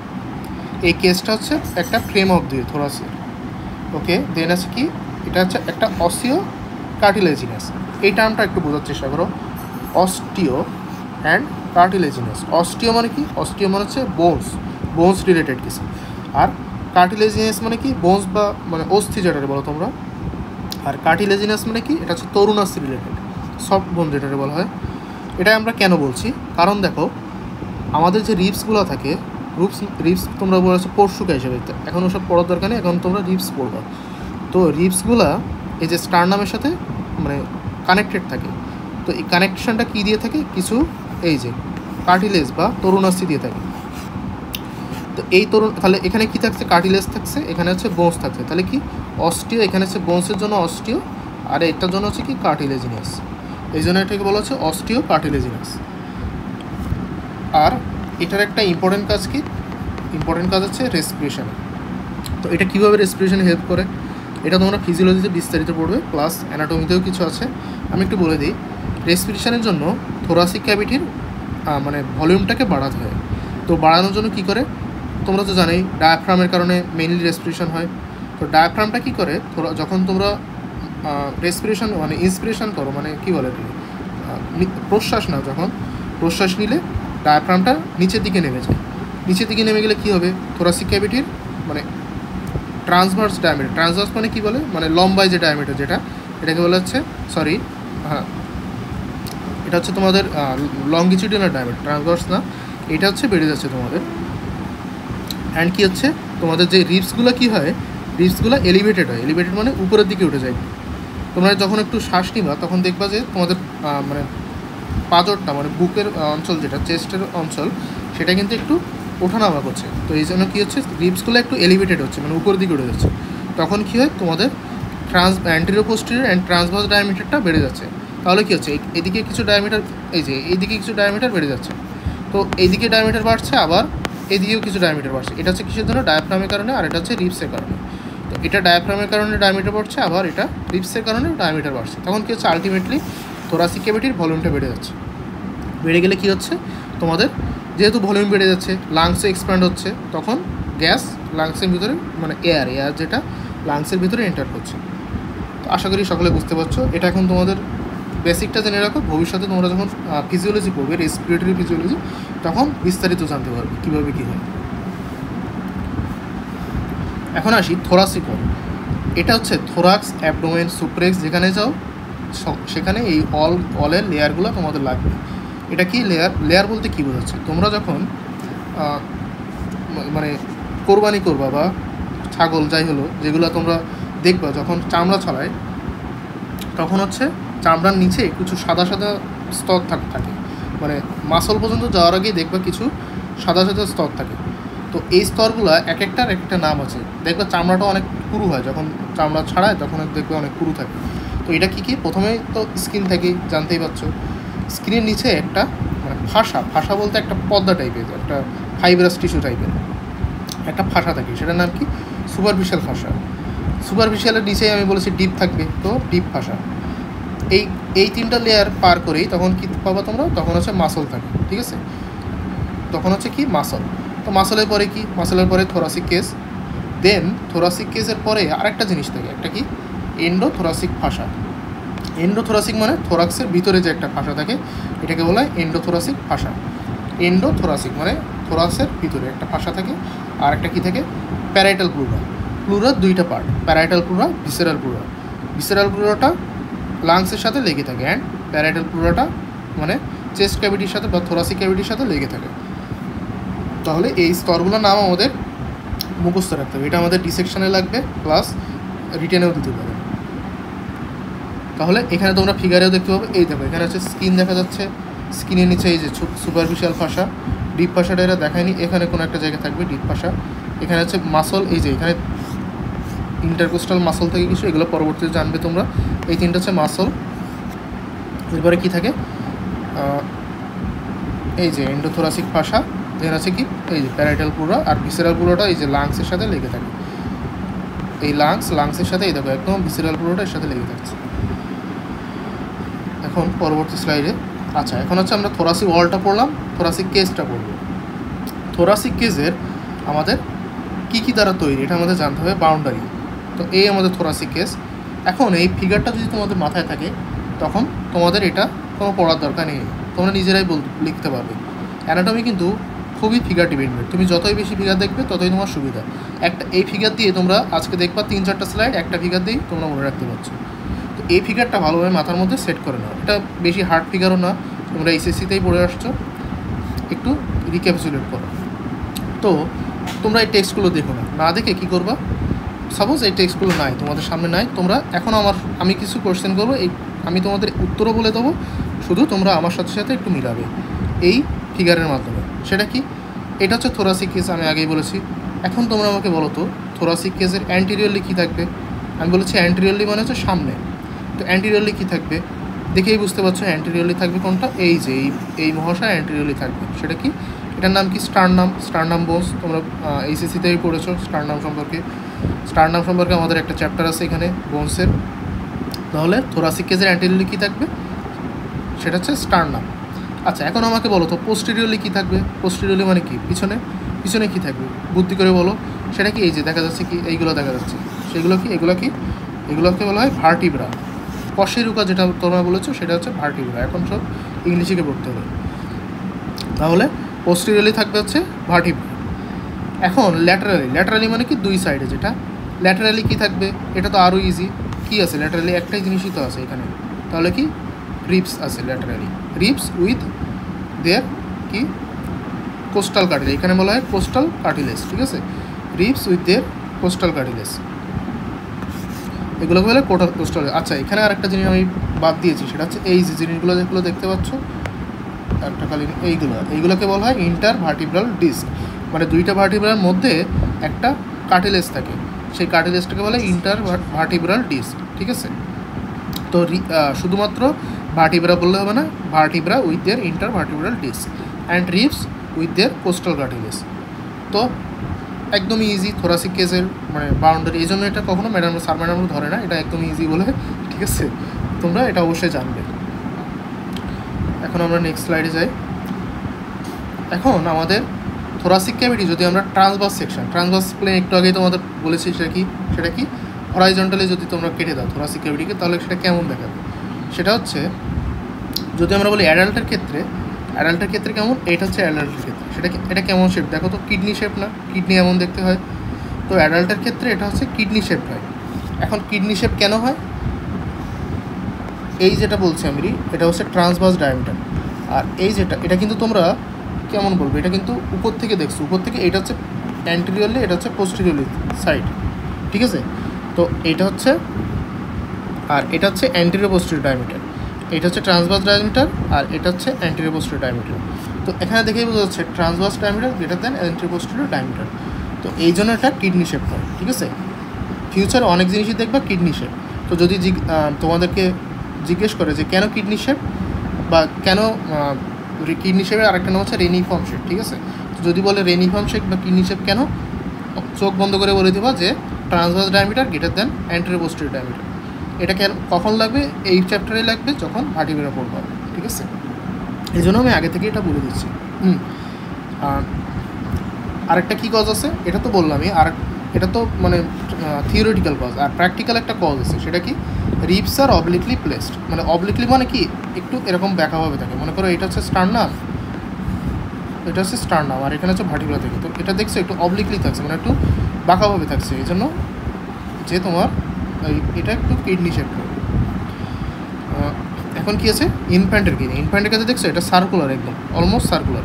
A: এই কেসটা হচ্ছে একটা ফ্রেম অফ দিয়ে থোরাসিক। ওকে, দেন আছে কি? এটা হচ্ছে একটা অস্টিও কার্টিলেজিনাস। এই টার্মটা একটু বোঝার চেষ্টা করো, অস্টিও অ্যান্ড কার্টিলেজিনাস। অস্টিও মানে কি? অস্টিও মানে হচ্ছে বোনস রিলেটেড কিছু, আর কার্টিলেজিনাস মানে কি? বোনস বা মানে অস্থি যেটাকে বলো তোমরা। আর কার্টিলেজিনাস মানে কি? এটা হচ্ছে তরুণাস্থি রিলেটেড, সফট বোন যেটাকে বলা হয়। এটা আমরা কেন বলছি? কারণ দেখো আমাদের যে রিবসগুলো থাকে, রিবস তোমরা বলেছো পরশুকা হিসেবে, এখন ওসব পড়ার দরকার নেই, এখন তোমরা রিবস পড়বা। তো রিবসগুলা এই যে স্টারনামের সাথে মানে কানেক্টেড থাকে। তো এই কানেকশনটা কী দিয়ে থাকে? কিছু এই যে কার্টিলেজ বা তরুণাস্থি দিয়ে থাকে। তো এই তাহলে এখানে কী থাকছে? কার্টিলেজ থাকছে, এখানে হচ্ছে বোনস থাকছে। তাহলে কি? অস্টিও, এখানে হচ্ছে বোনসের জন্য অস্টিও, আর এটার জন্য হচ্ছে কি? কার্টিলেজিনাস। এই জন্য এটাকে বলা হচ্ছে অস্টিও কার্টিলেজিনাস। আর এটার একটা ইম্পর্টেন্ট কাজ কি? ইম্পর্টেন্ট কাজ হচ্ছে রেসপিরেশন। তো এটা কীভাবে রেসপিরেশনে হেল্প করে এটা তোমরা ফিজিওলজিতে বিস্তারিত পড়বে, প্লাস অ্যানাটমিতেও কিছু আছে। আমি একটু বলে দিই, রেসপিরেশনের জন্য থোরাসিক ক্যাভিটির মানে ভলিউমটাকে বাড়াতে হয়। তো বাড়ানোর জন্য কী করে? তোমরা তো জানোই ডায়াফ্রামের কারণে মেইনলি রেসপিরেশন হয়। তো ডায়াফ্রামটা কী করে? যখন তোমরা রেসপিরেশন মানে ইন্সপিরেশন করো, মানে কী বলে প্রশ্বাস নাও, যখন প্রশ্বাস নিলে ডায়াফ্রামটা নিচের দিকে নেমে যায়। নিচের দিকে নেমে গেলে কী হবে? থোরাসিক ক্যাভিটির মানে ট্রান্সভার্স ডায়ামিটার, ট্রান্সভার্স মানে কী বলে? মানে লম্বায় যে ডায়ামিটার যেটা, এটাকে বলা হচ্ছে এটা হচ্ছে তোমাদের লংগিটিউডিনাল ডায়ামিটার, ট্রান্সভার্স না, এটা হচ্ছে বেড়ে যাচ্ছে তোমাদের। অ্যান্ড কী হচ্ছে? তোমাদের যে রিবসগুলো কী হয়? রিবসগুলো এলিভেটেড হয়। এলিভেটেড মানে উপরের দিকে উঠে যায়, তোমরা যখন একটু শ্বাস নিবা তখন দেখবা যে তোমাদের মানে পাঁজরটা মানে বুকের অঞ্চল যেটা চেস্টের অঞ্চল সেটা কিন্তু একটু ওঠানামা করছে। তো এই জন্য কী হচ্ছে রিবসগুলো একটু এলিভেটেড হচ্ছে, মানে উপর দিকে উঠে যাচ্ছে। তখন কী হয় তোমাদের অ্যান্টেরিয়র পোস্টেরিয়র অ্যান্ড ট্রান্সভার্স ডায়ামিটারটা বেড়ে যাচ্ছে। তাহলে কী হচ্ছে এদিকে কিছু ডায়ামিটার, এই যে এইদিকে কিছু ডায়ামিটার বেড়ে যাচ্ছে, তো এইদিকে ডায়ামিটার বাড়ছে, আবার এদিকেও কিছু ডায়ামিটার বাড়ছে। এটা হচ্ছে কিসের জন্য? ডায়াফ্রামের কারণে, আর এটা হচ্ছে রিবসের কারণে। তো এটা ডায়াফ্রামের কারণে ডায়ামিটার বাড়ছে, আবার এটা রিবসের কারণে ডায়ামিটার বাড়ছে। তখন কী হচ্ছে আলটিমেটলি থোরাসিক ক্যাভিটির ভলিউমটা বেড়ে যাচ্ছে। বেড়ে গেলে কী হচ্ছে তোমাদের, যেহেতু ভলিউম বেড়ে যাচ্ছে, লাংসে এক্সপ্যান্ড হচ্ছে, তখন গ্যাস লাংসের ভিতরে মানে এয়ার যেটা লাংসের ভিতরে এন্টার করছে। তো আশা করি সকলে বুঝতে পারছো। এটা এখন তোমাদের বেসিকটা জেনে রাখো, ভবিষ্যতে তোমরা যখন ফিজিওলজি পড়বে, রেসপিরেটরি ফিজিওলজি, তখন বিস্তারিত জানতে পারবে কীভাবে কী হয়। এখন আসি থোরাসিক ওয়াল। এটা হচ্ছে থোরাক্স, অ্যাবডোমেন, সুপ্রেক্স, যেখানে যাও সেখানে এই অলের লেয়ারগুলো তোমাদের লাগবে। এটা কি লেয়ার বলতে কী বোঝাচ্ছে? তোমরা যখন মানে কোরবানি করবা বা ছাগল যাই হলো, যেগুলো তোমরা দেখবা যখন চামড়া ছড়ায়, তখন হচ্ছে চামড়ার নিচে কিছু সাদা সাদা স্তর থাকে, মানে মাসল পর্যন্ত যাওয়ার আগেই দেখবা কিছু সাদা সাদা স্তর থাকে। তো এই স্তরগুলো এক একটা নাম আছে। দেখবা চামড়াটা অনেক পুরু হয়, যখন চামড়া ছাড়ায় তখন দেখবে অনেক পুরু থাকে। তো এটা কী প্রথমেই তো স্কিন থেকেই জানতেই পারছো। স্কিনের নিচে একটা মানে ফাঁসা বলতে একটা পর্দা টাইপের, একটা ফাইব্রাস টিস্যু টাইপের একটা ফাঁসা থাকে, সেটার নাম কি? সুপারফিশিয়াল ফাঁসা। সুপারফিশিয়ালের নিচেই আমি বলেছি ডিপ থাকবে, তো ডিপ ফাঁসা। এই তিনটা লেয়ার পার করেই তখন কী পাবা তোমরা? তখন হচ্ছে মাসল থাকে, ঠিক আছে? তখন হচ্ছে কি মাসল। তো মাসলের পরে কি? মাসলের পরে থোরাসিক কেস, দেন থোরাসিক কেসের পরে আরেকটা জিনিস থাকে, একটা কি? এন্ডোথোরাসিক ফাঁসা। এন্ডোথোরাসিক মানে থোরাক্সের ভিতরে যে একটা ফাঁসা থাকে, এটাকে বলা হয় এন্ডোথোরাসিক ফাঁসা। এন্ডোথোরাসিক মানে থোরাক্সের ভিতরে একটা ফাঁসা থাকে। আর একটা কী থাকে? Parietal pleura. প্লুরার দুইটা part, parietal pleura, visceral pleura. Visceral প্লুরাটা লাংসের সাথে লেগে থাকে, অ্যান্ড প্যারাইটাল প্লুরাটা মানে চেস্ট ক্যাভিটির সাথে বা থোরাসিক ক্যাভিটির সাথে লেগে থাকে। তাহলে এই স্তরগুলোর নাম আমাদের মুখস্থ রাখতে হবে। এটা আমাদের ডিসেকশনে লাগবে, প্লাস রিটেনেও দিতে পারে। তাহলে এখানে তোমরা ফিগারেও দেখতে পাবে, এই দেখো এখানে হচ্ছে স্কিন দেখা যাচ্ছে, স্কিনের নিচে এই যে সুপারফিশিয়াল ফাঁসা, ডিপ ফাঁসাটা এরা দেখায়নি, এখানে কোনো একটা জায়গায় থাকবে ডিপ ফাঁসা। এখানে হচ্ছে মাসল, এই যে এখানে ইন্টারকোস্টাল মাসল থেকে কিছু, এগুলো পরবর্তীতে জানবে তোমরা। এই তিনটা হচ্ছে মাসল। এরপরে কি থাকে? এই যে এন্ডোথোরাসিক ফাঁসা, যেখানে আছে কি? এই যে প্যারাইটাল প্লুরা। আর ভিসেরাল প্লুরাটা এই যে লাংসের সাথে লেগে থাকে, এই লাংসের সাথে এই দেখো একদম ভিসেরাল প্লুরাটা এর সাথে লেগে থাকছে। এখন পরবর্তী স্লাইডে, আচ্ছা এখন হচ্ছে আমরা থোরাসিক ওয়ালটা পড়লাম, থোরাসিক কেসটা পড়বো। থোরাসিক কেসের আমাদের কী দ্বারা তৈরি এটা আমাদের জানতে হবে, বাউন্ডারি। তো এই আমাদের থোরাসিক কেস। এখন এই ফিগারটা যদি তোমাদের মাথায় থাকে, তখন তোমাদের এটা কোনো পড়ার দরকার নেই, তোমরা নিজেরাই লিখতে পারবে। অ্যানাটমি কিন্তু খুবই ফিগার ডিপেন্ডেন্ট, তুমি যতই বেশি ফিগার দেখবে ততই তোমার সুবিধা। এই ফিগার দিয়ে তোমরা আজকে দেখবা 3-4টা স্লাইড একটা ফিগার দিয়েই তোমরা মনে রাখতে পারছো। তো এই ফিগারটা ভালোভাবে মাথার মধ্যে সেট করে নাও। এটা বেশি হার্ড ফিগারও না, তোমরা এইচএসসিতেই পড়ে আসছো, একটু রিক্যাপিচুলেট করো। তো তোমরা এই টেক্সটগুলো দেখো না দেখে কী করবা? সাপোজ এই টেক্সটগুলো নাই, তোমাদের সামনে নাই, তোমরা এখন আমি কিছু কোয়েশ্চেন করবো, আমি তোমাদের উত্তরও বলে দেবো, শুধু তোমরা আমার সাথে সাথে একটু মিলাবে এই ফিগারের মাধ্যমে। সেটা কি? এটা হচ্ছে থোরাসিক কেস, আমি আগেই বলেছি। এখন তোমরা আমাকে বলো তো থোরাসিক কেসের অ্যান্টিরিয়রলি কী থাকবে? আমি বলেছি অ্যান্টিরিয়রলি মানে হচ্ছে সামনে। তো অ্যান্টিরিয়রলি কী থাকবে? দেখেই বুঝতে পারছো অ্যান্টিরিয়রলি থাকবে কোনটা, এই যে এই মহাশয় অ্যান্টিরিয়রলি থাকবে। সেটা কি? এটার নাম কি? Sternum bones. তোমরা এইচএসসিতেই পড়েছো স্টারনাম সম্পর্কে আমাদের একটা চ্যাপ্টার আছে এখানে বোনসের। তাহলে থোরাসিক কেসের অ্যান্টিরিয়রলি কী থাকবে? সেটা হচ্ছে স্টারনাম। আচ্ছা এখন আমাকে বলো তো পোস্টেরিয়রলি কী থাকবে? পোস্টেরিয়রলি মানে কি? পিছনে কী থাকবে? বুদ্ধি করে বলো। সেটা কি? এই যে দেখা যাচ্ছে কি, এইগুলো দেখা যাচ্ছে, সেগুলো কি? এগুলোকে বলা হয় ভার্টিব্রা। কশেরুকা যেটা তোমরা বলেছো সেটা হচ্ছে ভার্টিব্রা। এখন সব ইংলিশে পড়তে হবে। তাহলে পোস্টেরিয়রলি থাকবে হচ্ছে ভার্টিব্রা। এখন ল্যাটারালি মানে কি? দুই সাইডে যেটা। ল্যাটারালি কী থাকবে? এটা তো আরও ইজি। কি আছে ল্যাটারালি? একটাই জিনিসই তো আছে এখানে। তাহলে কি? রিবস আছে ল্যাটারালি, রিবস উইথ দেয়ার কি? Coastal cartilage. এখানে বলা হয় কোস্টাল কার্টিলেজ, ঠিক আছে? Ribs with their coastal cartilage. এগুলোকে বলে কোস্টাল। আচ্ছা, এখানে আরেকটা জিনিস আমি বাদ দিয়েছি, সেটা হচ্ছে এই যে জিনিসগুলো যেগুলো দেখতে পাচ্ছ একটা খালি, এইগুলোকে বলা হয় ইন্টারভার্টিব্রাল ডিস্ক। মানে দুইটা ভার্টিব্রার মধ্যে একটা কার্টিলেজ থাকে, সেই কার্টিলেজটাকে বলে ইন্টারভার্টিব্রাল ডিস্ক। ঠিক আছে, তো শুধুমাত্র ভার্টিব্রা বললে হবে না, vertebra with their intervertebral disk and ribs with their coastal cartilage. তো একদমই ইজি থোরাসিক কেসের মানে বাউন্ডারি, এই জন্য এটা কখনো স্যার ম্যাডামরা ধরে না, এটা একদম ইজি বলে। ঠিক আছে, তোমরা এটা অবশ্যই জানবে। এখন আমরা নেক্সট স্লাইডে যাই। এখন আমাদের থোরাসিক ক্যাভিটি যদি আমরা ট্রান্সভার্স সেকশন, ট্রান্সভার্স প্লেন একটু আগেই তোমাদের বলেছি, সেটা কি হরাইজন্টালি যদি তোমরা কেটে দাও থোরাসিক ক্যাভিটিকে, তাহলে সেটা কেমন দেখাবে? সেটা হচ্ছে যদি আমরা বলি অ্যাডাল্টের ক্ষেত্রে কেমন, এটা হচ্ছে অ্যাডাল্টের ক্ষেত্রে এটা কেমন শেপ দেখো তো, কিডনি শেপ না? কিডনি এমন দেখতে হয়, তো অ্যাডাল্টের ক্ষেত্রে এটা হচ্ছে কিডনি শেপ হয়। এখন কিডনি শেপ কেন হয়? এই যেটা বলছি আমি, এটা হচ্ছে ট্রান্সভার্স ডায়ামিটার। আর এই যেটা, এটা কিন্তু তোমরা কেমন বলবো, এটা কিন্তু উপর থেকে দেখছো, উপর থেকে এটা হচ্ছে অ্যান্টেরিয়রলি, এটা হচ্ছে পোস্টেরিয়রলি সাইড। ঠিক আছে, তো এটা হচ্ছে, আর এটা হচ্ছে অ্যান্টেরিয়র পোস্টেরিয়র ডায়ামিটার। এটা হচ্ছে ট্রান্সভার্স ডায়ামিটার আর এটা হচ্ছে অ্যান্টেরিয়র পোস্টেরিয়র ডায়ামিটার। তো এখানে দেখেই বোঝা যাচ্ছে transverse diameter greater than anterior posterior diameter. তো এই জন্য এটা কিডনি শেপ হয়। ঠিক আছে, ফিউচারে অনেক জিনিসই দেখবা কিডনি শেপ। তো যদি তোমাদেরকে জিজ্ঞেস করে যে কেন কিডনি শেপ বা কেন কিডনি শেপের আরেকটা নাম হচ্ছে রেনিফর্ম শেপ। ঠিক আছে, তো যদি বলে রেনিফর্ম শেপ বা কিডনি শেপ কেন, চোখ বন্ধ করে বলে দেবা যে transverse diameter greater than anterior posterior diameter. এটা কখন লাগবে? এই চ্যাপ্টারে লাগবে যখন ভার্টিব্রা পড়বা। ঠিক আছে, এই জন্য আমি আগে থেকে এটা বলে দিচ্ছি। আরেকটা কী কজ আছে এটা তো বললামই, আর এটা তো মানে থিওরিটিক্যাল কজ, আর প্র্যাকটিক্যাল একটা কজ আছে, সেটা কি রিবস আর অবলিকলি প্লেসড। মানে অবলিকলি মানে কি একটু এরকম ব্যাকাভাবে থাকে, মনে করো এটা হচ্ছে স্টার্নাম, এটা হচ্ছে স্টার্নাম আর এখানে হচ্ছে ভার্টিব্রা থেকে, তো এটা দেখছো একটু অবলিকলি থাকছে, মানে একটু বাঁকাভাবে থাকছে, এই জন্য যে তোমার এটা একটু কিডনি শেপ হবে। এখন কি আছে ইনফ্যান্টের কাছে দেখছো এটা সার্কুলার, একদম অলমোস্ট সার্কুলার।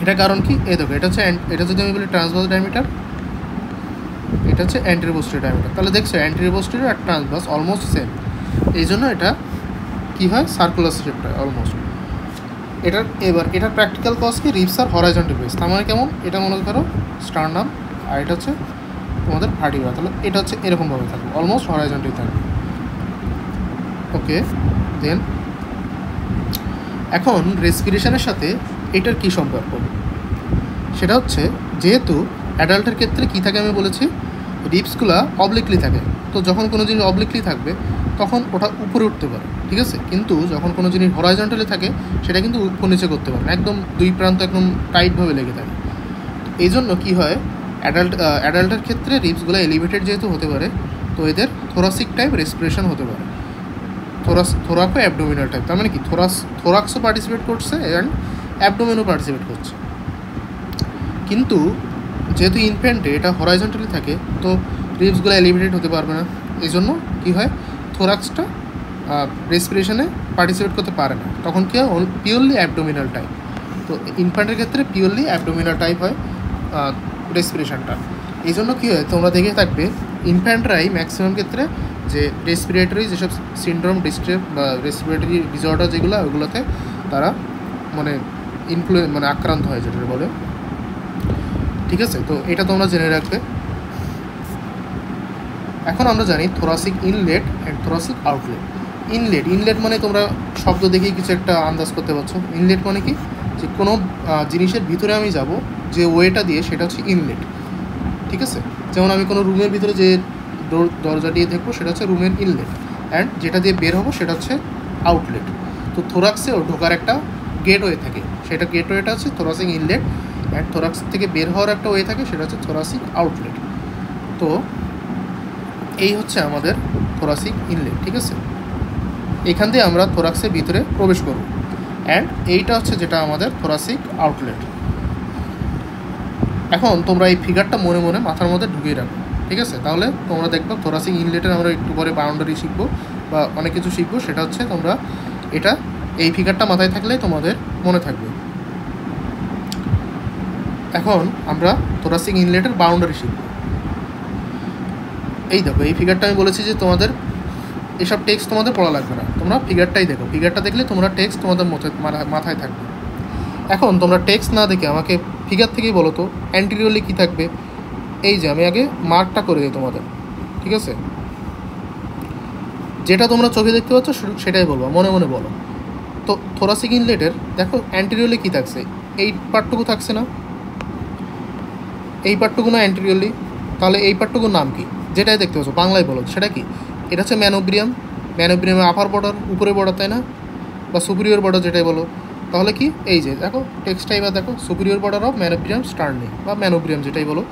A: এটা কারণ কি, এই দেখো এটা হচ্ছে, এটা যদি আমি বলি ট্রান্সভার্স ডায়ামিটার, এটা হচ্ছে অ্যান্টেরিয়র পোস্টেরিয়র ডায়ামিটার, তাহলে দেখছো অ্যান্টেরিয়র পোস্টেরিয়র আর ট্রান্সভার্স অলমোস্ট সেম, এই জন্য এটা কি হয় সার্কুলার শেপটা হয় অলমোস্ট। এটার প্র্যাকটিক্যাল কজ কি রিবস আর হরাইজন্টাল বেস, তার মানে কেমন, এটা মনে করো স্টার্নাম আর এটা হচ্ছে তোমাদের ভার্টিব্রা, তাহলে এটা হচ্ছে এরকমভাবে থাকবে অলমোস্ট হরাইজন্টাল থাকবে। ওকে, দেন এখন রেসপিরেশনের সাথে এটার কী সম্পর্ক, সেটা হচ্ছে যেহেতু অ্যাডাল্টের ক্ষেত্রে কী থাকে আমি বলেছি রিবসগুলো অবলিকলি থাকে, তো যখন কোনো জিনিস অবলিকলি থাকবে তখন ওটা উপরে উঠতে পারে। ঠিক আছে, কিন্তু যখন কোনো জিনিস হরাইজন্টালি থাকে সেটা কিন্তু উপর নিচে করতে পারে না, একদম দুই প্রান্ত একদম টাইটভাবে লেগে থাকে। এই জন্য কী হয় অ্যাডাল্টের ক্ষেত্রে রিবসগুলো এলিভেটেড যেহেতু হতে পারে, তো এদের থোরাসিক টাইপ রেসপিরেশন হতে পারে, থোরাকো অ্যাবডোমিনাল টাইপ, তার মানে কি থোরাক্সও পার্টিসিপেট করছে অ্যান্ড অ্যাবডোমেনও পার্টিসিপেট করছে। কিন্তু যেহেতু ইনফ্যান্টে এটা হরাইজন্টালি থাকে, তো রিবসগুলো এলিভেটেড হতে পারবে না, এই জন্য কী হয় থোরাক্সটা রেসপিরেশনে পার্টিসিপেট করতে পারে না, তখন কী হয় পিওরলি অ্যাবডোমিনাল টাইপ। তো ইনফ্যান্টের ক্ষেত্রে পিওরলি অ্যাবডোমিনাল টাইপ হয় রেসপিরেশনটা। এই জন্য কী হয় তোমরা দেখে থাকবে ইনফ্যান্টরাই ম্যাক্সিমাম ক্ষেত্রে যে রেসপিরেটরি যেসব সিনড্রোম ডিস্ট্রেস বা রেসপিরেটরি ডিসঅর্ডার যেগুলো, ওগুলোতে তারা মানে আক্রান্ত হয় যেটা বলে। ঠিক আছে, তো এটা তোমরা জেনে রাখবে। এখন আমরা জানি thoracic inlet and thoracic outlet. Inlet মানে তোমরা শব্দ দেখেই কিছু একটা আন্দাজ করতে পারছো। ইনলেট মানে কি, যে কোনো জিনিসের ভিতরে আমি যাব যে ওয়েটা দিয়ে, সেটা হচ্ছে ইনলেট। ঠিক আছে, যেমন আমি কোনো রুমের ভিতরে যে দরজা দিয়ে দেখবো সেটা হচ্ছে রুমের ইনলেট, অ্যান্ড যেটা দিয়ে বের হবো সেটা হচ্ছে আউটলেট। তো থোরাক্সেও ঢোকার একটা গেটওয়ে থাকে, সেটা গেটওয়েটা হচ্ছে থোরাসিক ইনলেট, অ্যান্ড থোরাক্স থেকে বের হওয়ার একটা ওয়ে থাকে, সেটা হচ্ছে থোরাসিক আউটলেট। তো এই হচ্ছে আমাদের থোরাসিক ইনলেট। ঠিক আছে, এখান দিয়ে আমরা থোরাক্সের ভিতরে প্রবেশ করব, অ্যান্ড এইটা হচ্ছে যেটা আমাদের থোরাসিক আউটলেট। এখন তোমরা এই ফিগারটা মনে মনে মাথার মধ্যে ঢুকিয়ে রাখো। ঠিক আছে, তাহলে তোমরা দেখবে থোরাসিক ইনলেটের আমরা একটু পরে বাউন্ডারি শিখবো বা অনেক কিছু শিখবো, সেটা হচ্ছে তোমরা এটা এই ফিগারটা মাথায় থাকলেই তোমাদের মনে থাকবে। এখন আমরা থোরাসিক ইনলেটের বাউন্ডারি শিখব। এই দেখো এই ফিগারটা আমি বলেছি যে তোমাদের এসব টেক্সট তোমাদের পড়া লাগবে না, তোমরা ফিগারটাই দেখো, ফিগারটা দেখলে তোমরা টেক্সট তোমাদের মাথায় থাকবে। এখন তোমরা টেক্সট না দেখে আমাকে ফিগার থেকেই বলো তো অ্যান্টিরিয়রলি কী থাকবে। এই যে আমি আগে মার্কটা করে দিই তোমাদের, ঠিক আছে, যেটা তোমরা চোখে দেখতে পাচ্ছ সেটাই বলবো, মনে মনে বলো। তো থোরাসিক ইনলেটের দেখো অ্যান্টিরিয়রলি কী থাকছে, এই পার্টটুকু থাকছে না, এই পার্টটুকু না অ্যান্টিরিয়রলি, তাহলে এই পার্টটুকুর নাম কি, যেটাই দেখতে পাচ্ছ বাংলায় বলো সেটা কি? এটা হচ্ছে ম্যানোব্রিয়াম, ম্যানোব্রিয়ামের আপার বর্ডার, উপরে বর্ডার, তাই না, বা সুপিরিয়র বর্ডার যেটাই বলো। তাহলে কি এই যে দেখো টেক্সটাই বা দেখো সুপিরিয়র বর্ডার অফ ম্যানোব্রিয়াম স্টার্নি বা ম্যানোব্রিয়াম যেটাই বলো।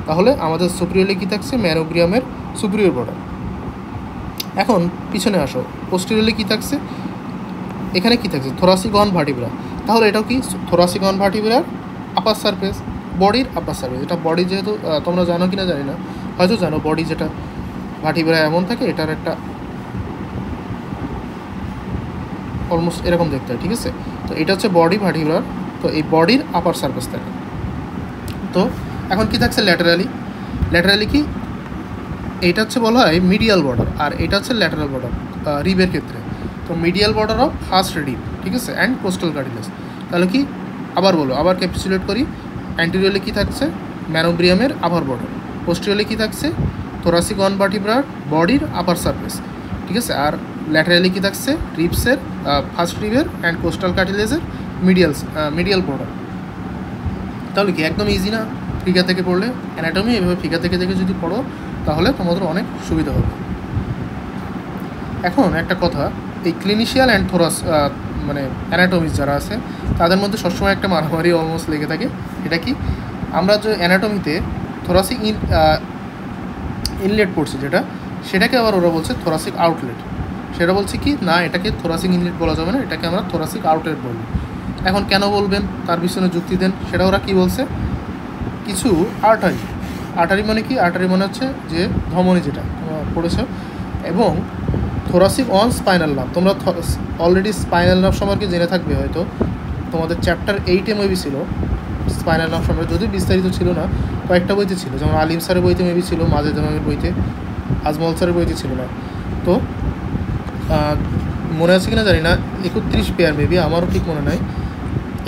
A: তাহলে আমাদের সুপিরিয়রলি কী থাকছে, ম্যানোব্রিয়ামের সুপিরিয়র বর্ডার। এখন পিছনে আসো, পোস্টেরিয়রলি কী থাকছে, এখানে কী থাকছে, থোরাসিক অন ভার্টিব্রা। তাহলে এটাও কি থোরাসিক অন ভার্টিব্রার আপার সারফেস, বডির আপার সারফেস। এটা বডি যেহেতু তোমরা জানো কি না জানি না, হয়তো জানো, বডি যেটা ভার্টিব্রা এমন থাকে, এটার একটা অলমোস্ট এরকম দেখতে হয়, ঠিক আছে। তো এটা হচ্ছে বডি ভার্টিব্রার, তো এই বডির আপার সারফেস থাকে। তো এখন কি থাকছে ল্যাটারালি, ল্যাটারালি কি, এইটা হচ্ছে বলা হয় মিডিয়াল বর্ডার, আর এটা হচ্ছে ল্যাটারাল বর্ডার রিবের ক্ষেত্রে। তো medial border of first rib, ঠিক আছে, অ্যান্ড কোস্টাল কার্টিলেজ। তাহলে কি আবার বলো, আবার ক্যাপসুলেট করি, অ্যান্টিরিয়রলি কী থাকছে, ম্যানোব্রিয়ামের আপার বর্ডার, পোস্টেরিয়রলি কী থাকছে, থোরাসিক অন ভার্টিব্রার বডির আপার সারফেস, ঠিক আছে, আর ল্যাটারালি কী থাকছে, রিবসের ফার্স্ট রিবের অ্যান্ড কোস্টাল কার্টিলেজের মিডিয়াল বর্ডার। তাহলে কি একদম ইজি না ফিগার থেকে পড়লে, অ্যানাটমি এভাবে ফিগার থেকে দেখে যদি পড়ো তাহলে তোমাদের অনেক সুবিধা হবে। এখন একটা কথা, এই ক্লিনিশিয়াল অ্যান্ড মানে অ্যানাটমিস্ট যারা আছে তাদের মধ্যে সবসময় একটা মারামারি অলমোস্ট লেগে থাকে। এটা কি, আমরা যে অ্যানাটমিতে থোরাসিক ইনলেট পড়ছি যেটা, সেটাকে আবার ওরা বলছে থোরাসিক আউটলেট। সেটা বলছে কি না, এটাকে থোরাসিক ইনলেট বলা যাবে না, এটাকে আমরা থোরাসিক আউটলেট বলবো। এখন কেন বলবেন তার পিছনে যুক্তি দেন, সেটা ওরা কী বলছে, কিছু আর্টারি মানে কি, আর্টারি মানে হচ্ছে যে ধমনী যেটা তোমরা পড়েছ, এবং থোরাসিক অন স্পাইনাল নার্ভ। তোমরা অলরেডি স্পাইনাল নার্ভ সম্পর্কে জেনে থাকবে, হয়তো তোমাদের চ্যাপ্টার 8-এ মেবি ছিল স্পাইনাল নার্ভ সম্পর্কে, যদিও বিস্তারিত ছিল না, কয়েকটা বইতে ছিল, যেমন আলিম স্যারের বইতে মেবি ছিল, মাজেদ ইমামের বইতে, আজমল স্যারের বইতে ছিল না। তো মনে আছে কিনা জানি না, 31 পেয়ার মেবি, আমারও ঠিক মনে নাই,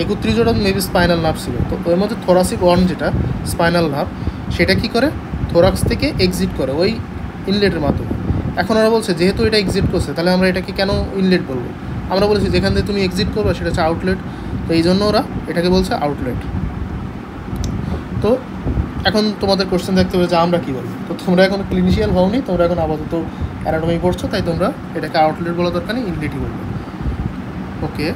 A: 31 জোড়া মেবি স্পাইনাল নার্ভ ছিল। তো ওর মধ্যে থোরাসিক অন যেটা স্পাইনাল নার্ভ, সেটা কী করে, থোরাক্স থেকে এক্সিট করে ওই ইনলেটের মাধ্যমে। এখন ওরা বলছে যেহেতু এটা এক্সিট করছে, তাহলে আমরা এটাকে কেন ইনলেট বলবো, আমরা বলেছি যেখান থেকে তুমি এক্সিট করবে সেটা হচ্ছে আউটলেট, তো এই জন্য ওরা এটাকে বলছে আউটলেট। তো এখন তোমাদের কোশ্চেন থাকতে হবে যে আমরা কী বলবো, তো তোমরা এখন ক্লিনিশিয়াল হওনি, তোমরা এখন আপাতত অ্যানাটমি পড়ছো, তাই তোমরা এটাকে আউটলেট বলা দরকার নেই, ইনলেটই বলবে। ওকে,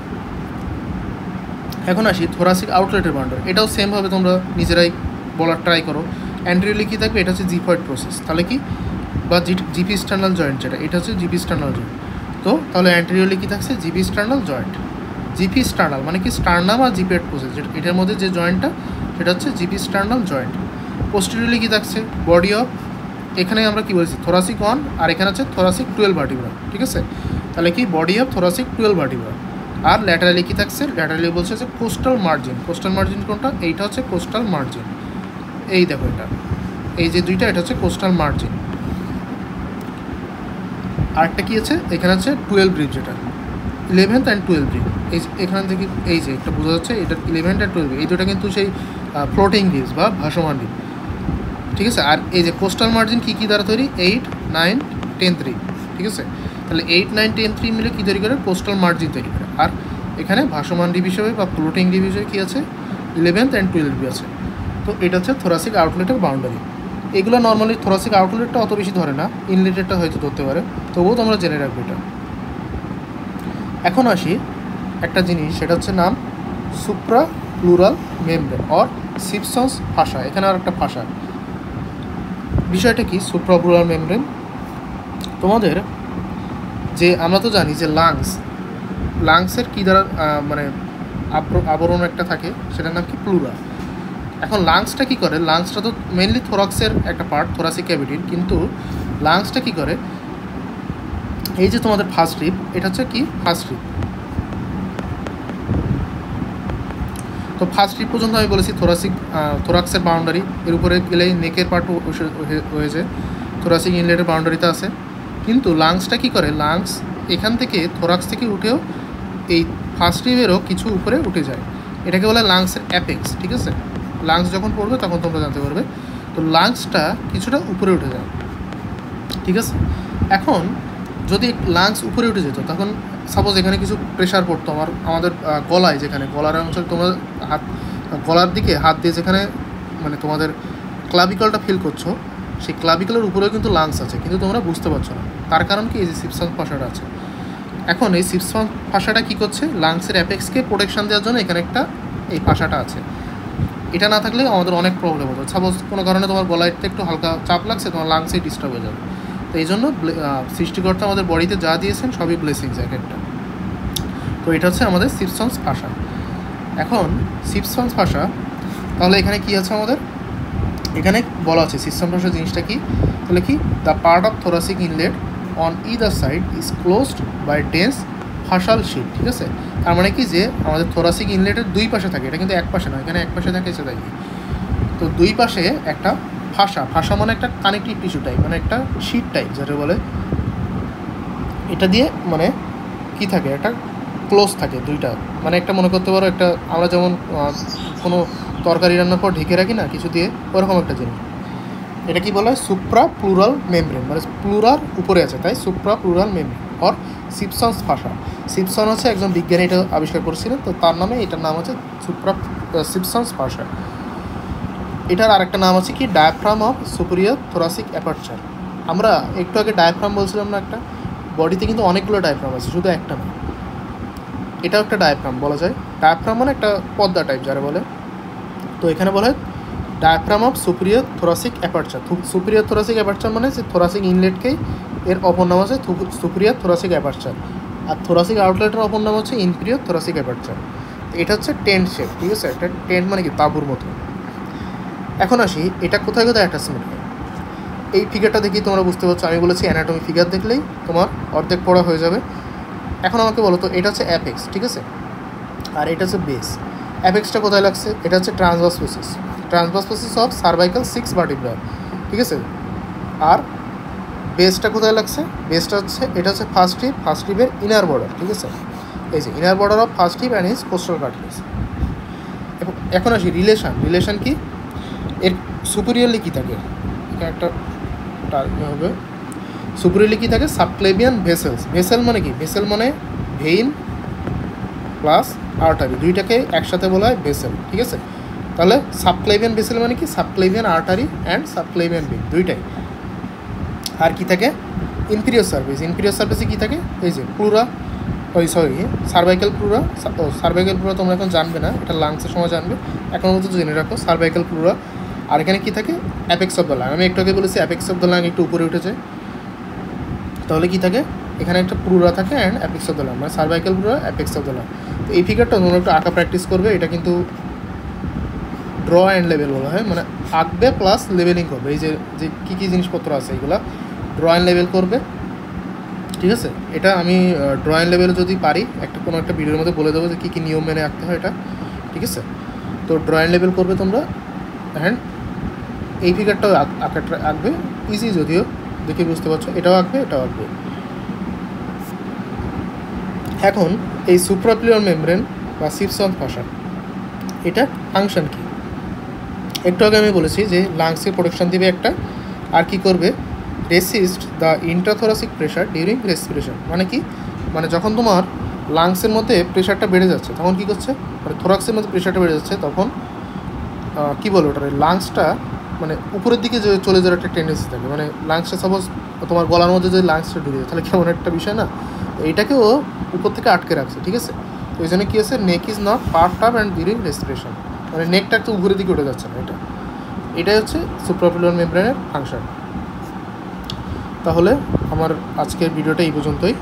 A: এখন আসি থোরাসিক আউটলেটের বাউন্ডারি। এটাও সেমভাবে তোমরা নিজেরাই বলার ট্রাই করো। অ্যান্টিরিয়রলি কী থাকবে, এটা হচ্ছে জিফয়েড প্রসেস, তাহলে কি, বা জিপি স্টার্নাল জয়েন্ট যেটা, এটা হচ্ছে জিপি স্টার্নাল জয়েন্ট। তো তাহলে অ্যান্টিরিয়রলি কী থাকছে, GP sternal joint. GP sternal মানে কি, স্টার্নাম আর জিপিয়েড প্রসেস, যেটা এটার মধ্যে যে জয়েন্টটা সেটা হচ্ছে জিপি স্টার্নাল জয়েন্ট। পোস্টেরিয়রলি কী থাকছে, বডি অফ, এখানে আমরা কী বলেছি থোরাসিক অন, আর এখানে হচ্ছে থোরাসিক 12 ভার্টিব্রা, ঠিক আছে, তাহলে কি বডি অফ থোরাসিক 12 ভার্টিব্রা। আর ল্যাটারালি কী থাকছে, ল্যাটারালি বলছে যে কোস্টাল মার্জিন। কোস্টাল মার্জিন কোনটা, এইটা হচ্ছে কোস্টাল মার্জিন, এই দেখো এটা, এই যে দুইটা, এটা হচ্ছে কোস্টাল মার্জিন। আরেকটা কী আছে, এখানে আছে 12 রিব, যেটা 11th অ্যান্ড 12 রিব। এই এখান থেকে এই যে একটা বোঝা যাচ্ছে, এটা 11th অ্যান্ড 12 রিব, এই দুটা কিন্তু সেই ফ্লোটিং রিবস বা ভাসমান রিব, ঠিক আছে। আর এই যে কোস্টাল মার্জিন কী কী দ্বারা তৈরি, 8, 9, 10th রিব, ঠিক আছে। তাহলে 8, 9, 10th রিব মিলে কী তৈরি করে, কোস্টাল মার্জিন তৈরি করে। আর এখানে ভাসমান রিব হিসেবে বা ফ্লোটিং রিব হিসেবে কী আছে, 11th অ্যান্ড 12 রিব আছে। তো এটা হচ্ছে থোরাসিক আউটলেটের বাউন্ডারি। এগুলো নর্মালি থোরাসিক আউটলেটটা অত বেশি ধরে না, ইনলেটেডটা হয়তো ধরতে পারে, তবুও তোমরা জেনে রাখবে এটা। এখন আসি একটা জিনিস, সেটা হচ্ছে নাম সুপ্রা প্লুরাল মেমব্রেন অর সিপসন্স ভাষা। এখানে আর একটা ভাষা, বিষয়টা কি সুপ্রা প্লুরাল মেমব্রেন, তোমাদের যে আমরা তো জানি যে লাংসের কী দ্বারা মানে আবরণ একটা থাকে, সেটার নাম কি প্লুরা। এখন লাংসটা কী করে, লাংসটা তো মেনলি থোরাক্সের একটা পার্ট, থোরাসিক ক্যাভিটির, কিন্তু লাংসটা কী করে, এই যে তোমাদের ফার্স্ট রিব, এটা হচ্ছে কি ফার্স্ট রিব। তো ফার্স্ট রিব পর্যন্ত আমি বলেছি থোরাক্সের বাউন্ডারি, এর উপরে গেলেই নেকের পার্ট হয়েছে। তো থোরাসিক ইনলেটের বাউন্ডারিতে আছে। কিন্তু লাংসটা কী করে, লাংস এখান থেকে থোরাক্স থেকে উঠেও এই ফার্স্ট রিবেরও কিছু উপরে উঠে যায়, এটাকে বলে লাংসের অ্যাপেক্স। ঠিক আছে, লাংস যখন পড়বে তখন তোমরা জানতে পারবে। তো লাংসটা কিছুটা উপরে উঠে যায়। ঠিক আছে, এখন যদি লাংস উপরে উঠে যেত তখন সাপোজ এখানে কিছু প্রেশার পড়তো আমাদের গলায়, যেখানে গলার অঞ্চল তোমরা গলার দিকে হাত দিয়ে যেখানে মানে তোমাদের ক্লাভিকলটা ফিল করছো, সেই ক্লাভিকলের উপরেও কিন্তু লাংস আছে, কিন্তু তোমরা বুঝতে পারছো না। তার কারণ কি, এই যে সিপসন ফাঁসাটা আছে। এখন এই সিপসন ফাঁসাটা কী করছে, লাংসের অ্যাপেক্সকে প্রোটেকশন দেওয়ার জন্য এখানে একটা এই ফাঁসাটা আছে। এটা না থাকলে আমাদের অনেক প্রবলেম হতো। সাপোজ কোনো কারণে তোমার গলায়তে একটু হালকা চাপ লাগছে, তোমার লাংসেই ডিস্টার্ব হয়ে যাবে। তো এই জন্য সৃষ্টিকর্তা আমাদের বডিতে যা দিয়েছেন সবই ব্লেসিংস এক একটা। তো এটা হচ্ছে আমাদের সিপসন্স ফাঁসা। এখন সিপসন্স ফাঁসা, তাহলে এখানে কি আছে আমাদের, এখানে বলা আছে সিপসন ফাঁসা জিনিসটা কি, তাহলে কি, the part of thoracic inlet on either side is closed by dense fascial sheet. ঠিক আছে, তার মানে কি যে আমাদের থোরাসিক ইনলেটের দুই পাশে থাকে, এটা কিন্তু এক পাশে নয়, এখানে এক পাশে থাকে সেটা কি, তো দুই পাশে একটা ফাঁসা মানে একটা কানেকটিভ টিস্যু টাইপ, মানে একটা শিট টাইপ যেটা বলে, এটা দিয়ে মানে কি থাকে, একটা ক্লোজ থাকে দুইটা, মানে একটা মনে করতে পারো একটা আমরা যেমন কোনো তরকারি রান্নার পর ঢেকে রাখি না কিছু দিয়ে, ওরকম একটা জিনিস। এটা কি বলা হয়, সুপ্রা প্লুরাল মেমব্রেন, মানে প্লুরাল উপরে আছে, তাই সুপ্রা প্লুরাল মেমব্রেন অর সিপসন্স ফাঁসা। সিপসন হচ্ছে একজন বিজ্ঞানী এটা আবিষ্কার করেছিলেন, তো তার নামে এটার নাম হচ্ছে সিপসন্স ফাঁসা। এটার আরেকটা নাম আছে কি, diaphragm of superior thoracic aperture. আমরা একটু আগে ডায়াফ্রাম বলছিলাম না, একটা বডিতে কিন্তু অনেকগুলো ডায়াফ্রাম আছে, শুধু একটা না, এটাও একটা ডায়াফ্রাম বলা যায়। ডায়াফ্রাম মানে একটা পর্দা টাইপ যারা বলে। তো এখানে বলা হয় diaphragm of superior thoracic aperture. Superior thoracic aperture মানে যে থোরাসিক ইনলেটকেই এর অপর নাম আছে সুপিরিয়র থোরাসিক অ্যাপারচার, আর থোরাসিক আউটলেটের অপর নাম হচ্ছে ইনফিরিয়র থোরাসিক অ্যাপারচার। এটা হচ্ছে টেন্ট শেপ। ঠিক আছে, একটা টেন্ট মানে কি, তাঁবুর মতো। এখন আসি এটা কোথায় কোথায় অ্যাটাচমেন্ট হয়। এই ফিগারটা দেখি তোমরা বুঝতে পারছো, আমি বলেছি অ্যানাটমি ফিগার দেখলেই তোমার অর্ধেক পড়া হয়ে যাবে। এখন আমাকে বলো তো, এটা হচ্ছে অ্যাপেক্স, ঠিক আছে, আর এটা হচ্ছে বেস। অ্যাপেক্সটা কোথায় লাগছে, এটা হচ্ছে transverse species of cervical 6 vertebra. ঠিক আছে, আর বেসটা কোথায় লাগছে, বেসটা হচ্ছে এটা হচ্ছে ফার্স্ট রিবের ইনার বর্ডার। ঠিক আছে, এই যে inner border of first rib and is coastal cartilage. এখন আসি রিলেশন কি, এর সুপিরিয়রলি কী থাকে, এখানে একটা টার্ম হবে, সুপিরিয়রলি কী থাকে, সাবক্লেভিয়ান ভেসেল মানে কি, ভেসেল মানে ভেইন প্লাস আর্টারি, দুইটাকে একসাথে বলা হয় ভেসেল। ঠিক আছে, তাহলে সাবক্লেভিয়ান ভেসেল মানে কি, subclavian artery and subclavian vein দুইটাই। আর কি থাকে, ইনফিরিয়র সার্ভিসে কী থাকে, এই যে pleura, cervical pleura. Cervical pleura তোমরা এখন জানবে না, এটা লাংসের সময় জানবে, এখন মতো জেনে রাখো সার্ভাইকাল প্লুরা। আর এখানে কী থাকে, অ্যাপেক্স অফ দ্য লাং। আমি একটু আগে বলেছি অ্যাপেক্স অফ দ্য লাং একটু উপরে উঠেছে, তাহলে কী থাকে, এখানে একটা প্লুরা থাকে and apex of the lung, মানে cervical pleura, apex of the lung. তো এই ফিগারটা তোমরা একটু আঁকা প্র্যাকটিস করবে, এটা কিন্তু ড্র অ্যান্ড লেভেল বলা হয়, মানে আঁকবে প্লাস লেভেলিং করবে। এই যে কী কী জিনিসপত্র আছে এগুলো ড্র অ্যান্ড লেভেল করবে। ঠিক আছে, এটা আমি ড্র অ্যান্ড লেভেল যদি পারি কোনো একটা ভিডিওর মধ্যে বলে দেবো যে কী কী নিয়ম মেনে আঁকতে হয় এটা। ঠিক আছে, তো ড্র অ্যান্ড লেভেল করবে তোমরা, অ্যান্ড এই ফিগারটাও আঁকবে, ইজি যদিও, দেখে বুঝতে পারছো, এটাও আঁকবে, এটাও আঁকবে। এখন এই সুপ্রাপ্লিওর মেমব্রেন বা সিপসন ফাঁসা, এটা ফাংশন কি, একটু আগে আমি বলেছি যে লাংসকে প্রোটেকশন দিবে একটা, আর কি করবে, resist the intrathoracic pressure during respiration. মানে কি, মানে যখন তোমার লাংসের মধ্যে প্রেশারটা বেড়ে যাচ্ছে তখন কী করছে, মানে থোরাক্সের মধ্যে প্রেশারটা বেড়ে যাচ্ছে তখন কী বলে ওটা, লাংসটা মানে উপরের দিকে যে চলে যাওয়ার একটা টেন্ডেন্সি থাকে, মানে লাংসটা সাপোজ তোমার গলার মধ্যে যদি লাংসটা ঢুকে যায় তাহলে কেমন একটা বিষয় না, এইটাকেও উপর থেকে আটকে রাখছে। ঠিক আছে, তো এই জন্য কী আছে, neck is not puffed up and during respiration, মানে নেকটা একটু উপরের দিকে উঠে যাচ্ছে না, এটাই হচ্ছে সুপ্রাপিউলার মেমব্রেনের ফাংশন। তাহলে আমার আজকের ভিডিওটা এই পর্যন্তই,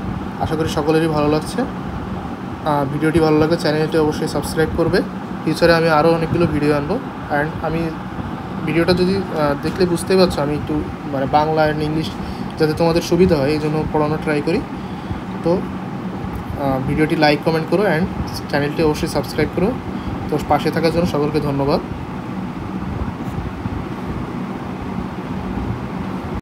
A: আশা করি সকলেরই ভালো লাগছে। ভিডিওটি ভালো লাগলে চ্যানেলটি অবশ্যই সাবস্ক্রাইব করবে, ফিউচারে আমি আরও অনেকগুলো ভিডিও আনবো। অ্যান্ড আমি ভিডিওটা যদি দেখলে বুঝতেই পারছো আমি একটু মানে বাংলা অ্যান্ড ইংলিশ যাতে তোমাদের সুবিধা হয় এই জন্য পড়ানো ট্রাই করি। তো ভিডিওটি লাইক কমেন্ট করো অ্যান্ড চ্যানেলটি অবশ্যই সাবস্ক্রাইব করো। তো পাশে থাকার জন্য সকলকে ধন্যবাদ।